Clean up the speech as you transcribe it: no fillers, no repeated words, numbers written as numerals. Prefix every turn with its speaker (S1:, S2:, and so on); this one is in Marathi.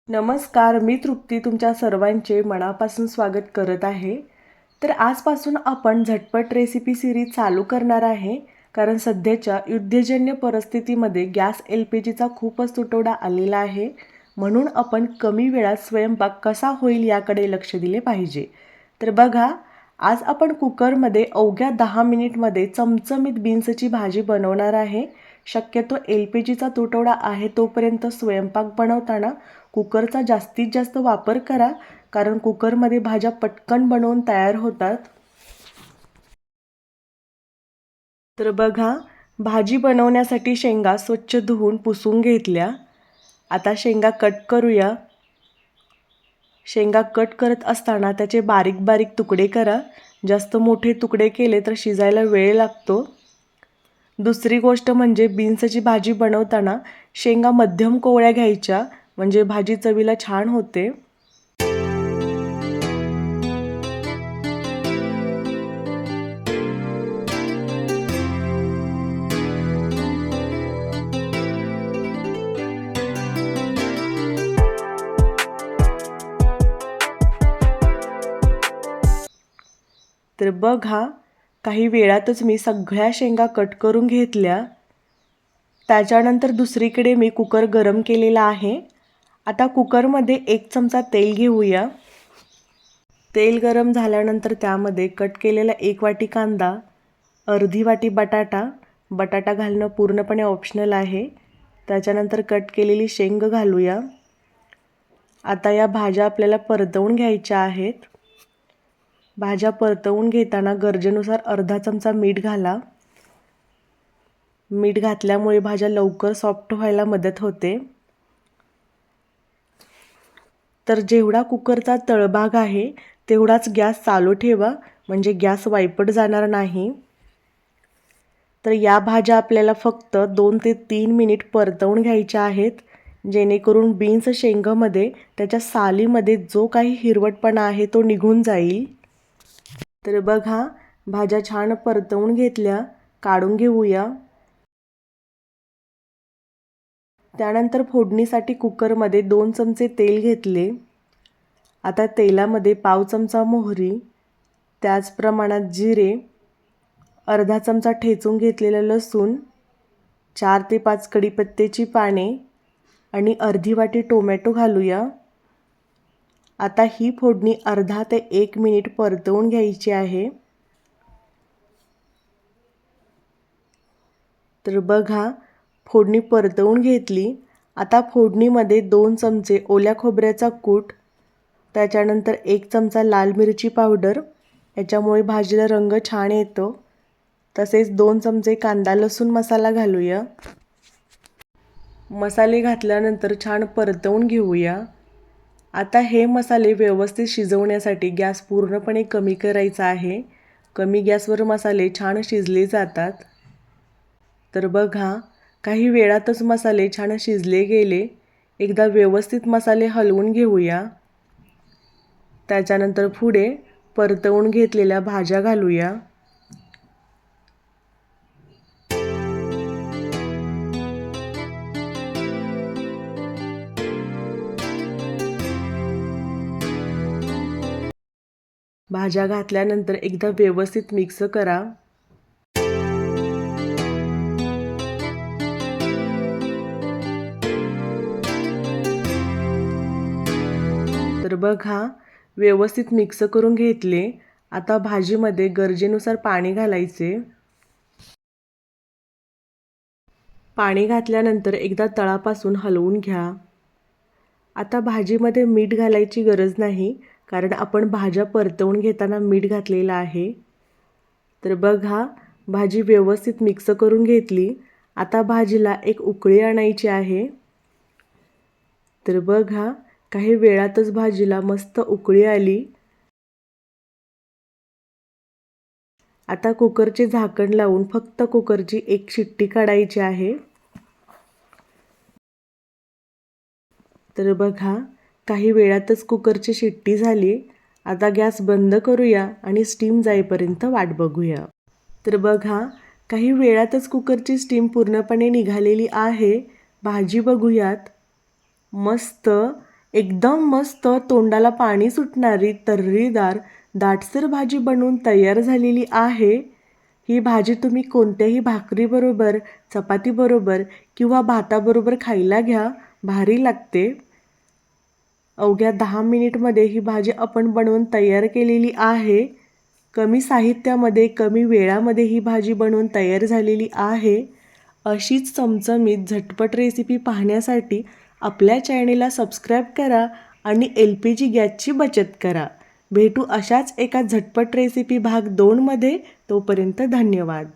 S1: नमस्कार, मी तृप्ती तुमच्या सर्वांचे मनापासून स्वागत करत आहे. तर आजपासून आपण झटपट रेसिपी सिरीज चालू करणार आहे. कारण सध्याच्या युद्धजन्य परिस्थितीमध्ये गॅस LPGचा खूपच तुटवडा आलेला आहे. म्हणून आपण कमी वेळात स्वयंपाक कसा होईल याकडे लक्ष दिले पाहिजे. तर बघा, आज आपण कुकरमध्ये अवघ्या 10 मिनिटमध्ये चमचमीत बीन्सची भाजी बनवणार आहे. शक्यतो LPGचा तुटवडा आहे तोपर्यंत स्वयंपाक बनवताना कुकरचा जास्तीत जास्त वापर करा, कारण कुकरमध्ये भाज्या पटकन बनवून तयार होतात. तर बघा, भाजी बनवण्यासाठी शेंगा स्वच्छ धुवून पुसून घेतल्या. आता शेंगा कट करूया. शेंगा कट करत असताना त्याचे बारीक बारीक तुकडे करा. जास्त मोठे तुकडे केले तर शिजायला वेळ लागतो. दुसरी गोष्ट म्हणजे बीन्सची भाजी बनवताना शेंगा मध्यम कोवळ्या घ्यायच्या, म्हणजे भाजी चवीला छान होते. तर बघा, काही वेळातच मी सगळ्या शेंगा कट करून घेतल्या. त्याच्यानंतर दुसरीकडे मी कुकर गरम केलेला आहे. आता कुकरमध्ये 1 चमचा तेल घेऊया. तेल गरम झाल्यानंतर त्यामध्ये कट केलेला 1 वाटी कांदा, अर्धी वाटी बटाटा घालणं पूर्णपणे ऑप्शनल आहे. त्याच्यानंतर कट केलेली शेंग घालूया. आता या भाज्या आपल्याला परतवून घ्यायच्या आहेत. भाज्या परतवून घेताना गरजेनुसार अर्धा चमचा मीठ घाला. मीठ घातल्यामुळे भाज्या लवकर सॉफ्ट व्हायला मदत होते. तर जेवढा कुकरचा तळभाग आहे तेवढाच गॅस चालू ठेवा, म्हणजे गॅस वायपट जाणार नाही. तर या भाज्या आपल्याला फक्त 2 ते 3 मिनिट परतवून घ्यायच्या आहेत, जेणेकरून बीन्स शेंगामध्ये त्याच्या सालीमध्ये जो काही हिरवटपणा आहे तो निघून जाईल. तर बघा, भाज्या छान परतवून घेतल्या. काढून घेऊया. त्यानंतर फोडणीसाठी कुकरमध्ये 2 चमचे तेल घेतले. आता तेलामध्ये पाव चमचा मोहरी, त्याच प्रमाणात जिरे, अर्धा चमचा ठेचून घेतलेलं लसूण, 4 ते 5 कढीपत्त्याची पाने आणि अर्धी वाटी टोमॅटो घालूया. आता ही फोडणी अर्धा ते 1 मिनिट परतवून घ्यायची आहे. तर बघा, फोडणी परतवून घेतली. आता फोडणीमध्ये 2 चमचे ओल्या खोबऱ्याचा कूट, त्याच्यानंतर 1 चमचा लाल मिरची पावडर, याच्यामुळे भाजीला रंग छान येतो. तसेच 2 चमचे कांदा लसूण मसाला घालूया. मसाले घातल्यानंतर छान परतवून घेऊया. आता हे मसाले व्यवस्थित शिजवण्यासाठी गॅस पूर्णपणे कमी करायचा आहे. कमी गॅसवर मसाले छान शिजले जातात. तर बघा, काही वेळातच मसाले छान शिजले गेले. एकदा व्यवस्थित मसाले हलवून घेऊया. त्याच्यानंतर पुढे परतवून घेतलेल्या भाज्या घालूया. भाज्या घातल्यानंतर एकदा व्यवस्थित मिक्स करा. तर बघा, व्यवस्थित मिक्स करून घेतले. आता भाजीमध्ये गरजेनुसार पाणी घालायचे. पाणी घातल्यानंतर एकदा तळापासून हलवून घ्या. आता भाजीमध्ये मीठ घालायची गरज नाही, कारण आपण भाज्या परतवून घेताना मीठ घातलेलं आहे. तर बघा, भाजी व्यवस्थित मिक्स करून घेतली. आता भाजीला एक उकळी आणायची आहे. तर बघा, काही वेळातच भाजीला मस्त उकळी आली. आता कुकरचे झाकण लावून फक्त कुकरची 1 शिट्टी काढायची आहे. तर बघा, काही वेळातच कुकरची शिट्टी झाली. आता गॅस बंद करूया आणि स्टीम जाईपर्यंत वाट बघूया. तर बघा, काही वेळातच कुकरची स्टीम पूर्णपणे निघालेली आहे. भाजी बघूयात. मस्त एकदम मस्त तोंडाला पाणी सुटणारी तर्रीदार दाटसर भाजी बनवून तयार झालेली आहे. ही भाजी तुम्ही कोणत्याही भाकरीबरोबर, चपातीबरोबर किंवा भाताबरोबर खायला घ्या, भारी लागते. अवघ्या 10 मिनिटमध्ये ही भाजी आपण बनवून तयार केलेली आहे. कमी साहित्यामध्ये, कमी वेळामध्ये ही भाजी बनवून तयार झालेली आहे. अशीच चमचमीत झटपट रेसिपी पाहण्यासाठी आपल्या चॅनेलला सबस्क्राईब करा आणि LPG गॅसची बचत करा. भेटू अशाच एका झटपट रेसिपी भाग 2 मध्ये. तोपर्यंत धन्यवाद.